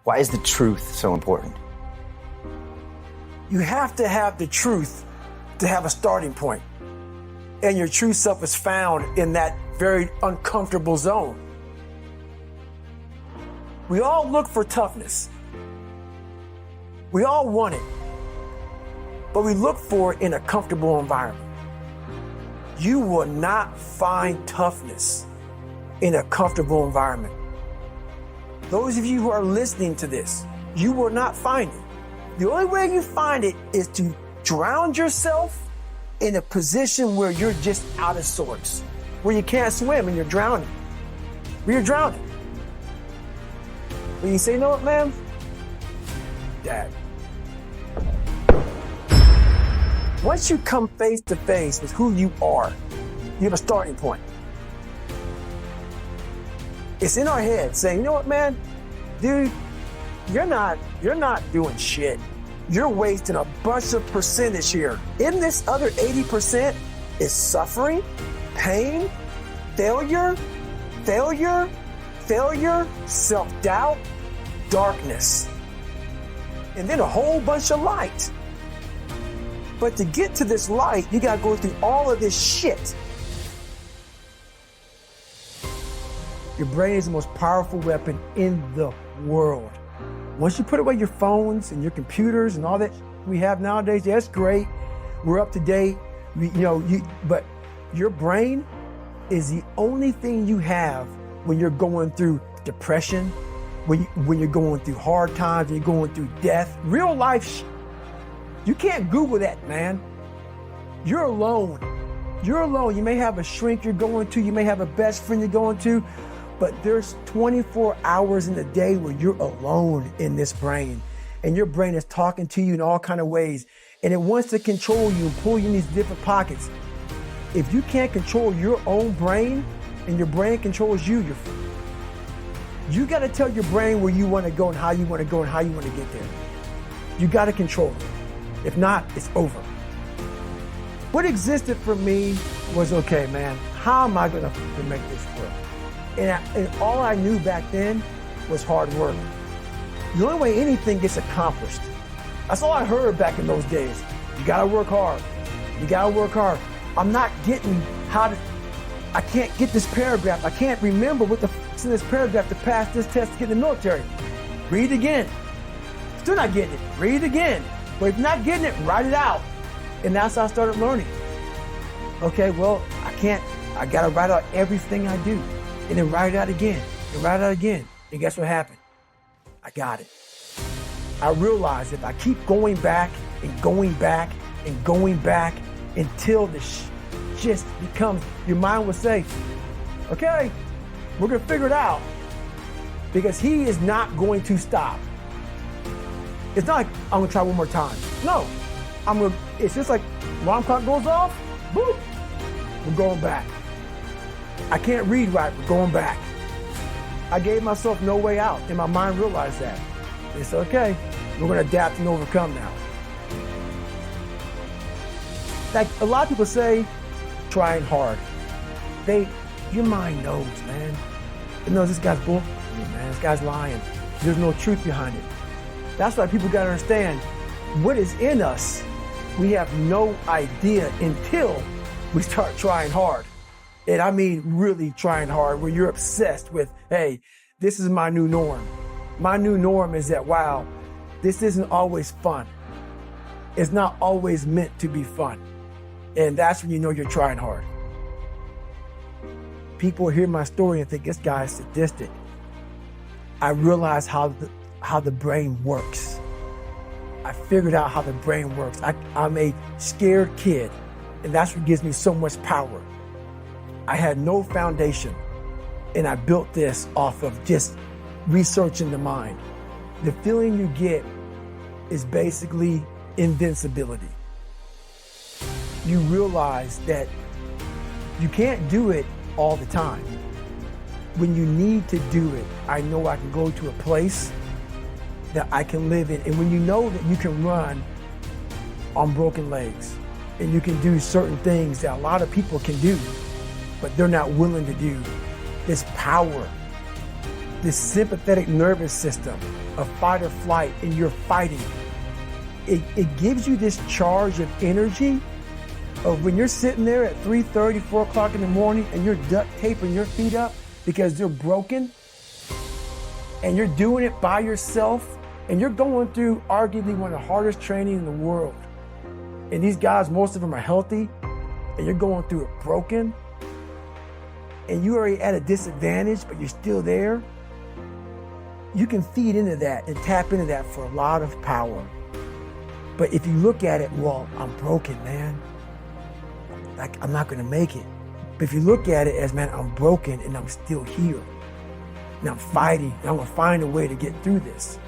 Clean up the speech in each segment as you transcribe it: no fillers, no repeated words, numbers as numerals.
Why is the truth so important? You have to have the truth to have a starting point. And your true self is found in that very uncomfortable zone. We all look for toughness. We all want it. But we look for it in a comfortable environment. You will not find toughness in a comfortable environment. Those of you who are listening to this, you will not find it. The only way you find it is to drown yourself in a position where you're just out of sorts, where you can't swim and you're drowning. Where you're drowning. When you say, you know what, man? Dad. Once you come face to face with who you are, you have a starting point. It's in our head saying, you know what, man? Dude, you're not doing shit. You're wasting a bunch of percentage here. In this other 80% is suffering, pain, failure, self-doubt, darkness, and then a whole bunch of light. But to get to this light, you gotta go through all of this shit. Your brain is the most powerful weapon in the world. Once you put away your phones and your computers and all that we have nowadays, that's great. We're up to date. But your brain is the only thing you have when you're going through depression, when you're going through hard times, when you're going through death, real life. You can't Google that, man. You're alone. You're alone. You may have a shrink you're going to, you may have a best friend you're going to, but there's 24 hours in a day where you're alone in this brain, and your brain is talking to you in all kinds of ways, and it wants to control you and pull you in these different pockets. If you can't control your own brain and your brain controls you, you got to tell your brain where you want to go and how you want to go and how you want to get there. You got to control it. If not, it's over. What existed for me was, okay, man, how am I going to make this work? And all I knew back then was hard work. The only way anything gets accomplished. That's all I heard back in those days. You gotta work hard. You gotta work hard. I'm not getting I can't get this paragraph. I can't remember what the f***'s in this paragraph to pass this test to get in the military. Read again. Still not getting it. Read again. But if you're not getting it, write it out. And that's how I started learning. Okay, well, I gotta write out everything I do. And then write it out again, and write it out again. And guess what happened? I got it. I realized if I keep going back and going back and going back until this just becomes, your mind will say, okay, we're gonna figure it out. Because he is not going to stop. It's not like I'm gonna try one more time. No, it's just like alarm clock goes off, boop, we're going back. I can't read right, we're going back. I gave myself no way out, and my mind realized that. It's okay, we're gonna adapt and overcome now. Like a lot of people say, trying hard. Your mind knows, man. It knows this guy's bull, man, this guy's lying. There's no truth behind it. That's why people gotta understand, what is in us, we have no idea until we start trying hard. And I mean really trying hard, where you're obsessed with, hey, this is my new norm. My new norm is that, wow, this isn't always fun. It's not always meant to be fun. And that's when you know you're trying hard. People hear my story and think this guy is sadistic. I realize how the brain works. I figured out how the brain works. I'm a scared kid, and that's what gives me so much power. I had no foundation, and I built this off of just researching the mind. The feeling you get is basically invincibility. You realize that you can't do it all the time. When you need to do it, I know I can go to a place that I can live in. And when you know that you can run on broken legs, and you can do certain things that a lot of people can do, but they're not willing to do, this power this sympathetic nervous system of fight or flight, and you're fighting. It gives you this charge of energy of when you're sitting there at 3:30, 4 o'clock in the morning, and you're duct taping your feet up because they're broken, and you're doing it by yourself, and you're going through arguably one of the hardest training in the world. And these guys, most of them are healthy, and you're going through it broken, and you're already at a disadvantage, but you're still there. You can feed into that and tap into that for a lot of power. But if you look at it, well, I'm broken, man. Like, I'm not gonna make it. But if you look at it as, man, I'm broken and I'm still here. And I'm fighting, and I'm gonna find a way to get through this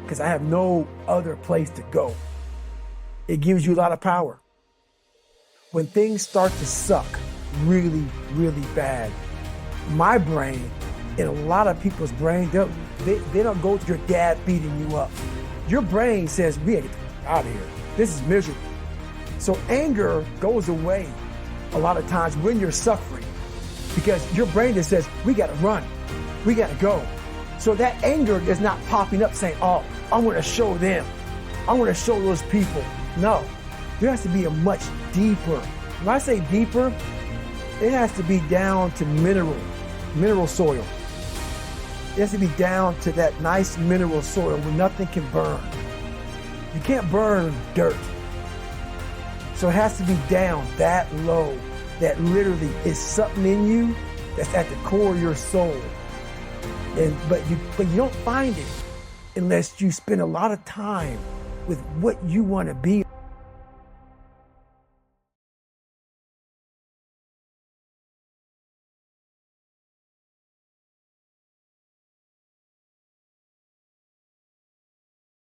because I have no other place to go. It gives you a lot of power. When things start to suck really, really bad, my brain and a lot of people's brain, they don't go to your dad beating you up. Your brain says, we gotta get out of here. This is miserable. So anger goes away a lot of times when you're suffering because your brain just says, we gotta run, we gotta go. So that anger is not popping up saying, oh, I'm gonna show them, I'm gonna show those people. No, there has to be a much deeper. When I say deeper, it has to be down to mineral soil. It has to be down to that nice mineral soil where nothing can burn. You can't burn dirt. So it has to be down that low, that literally is something in you that's at the core of your soul. But you don't find it unless you spend a lot of time with what you want to be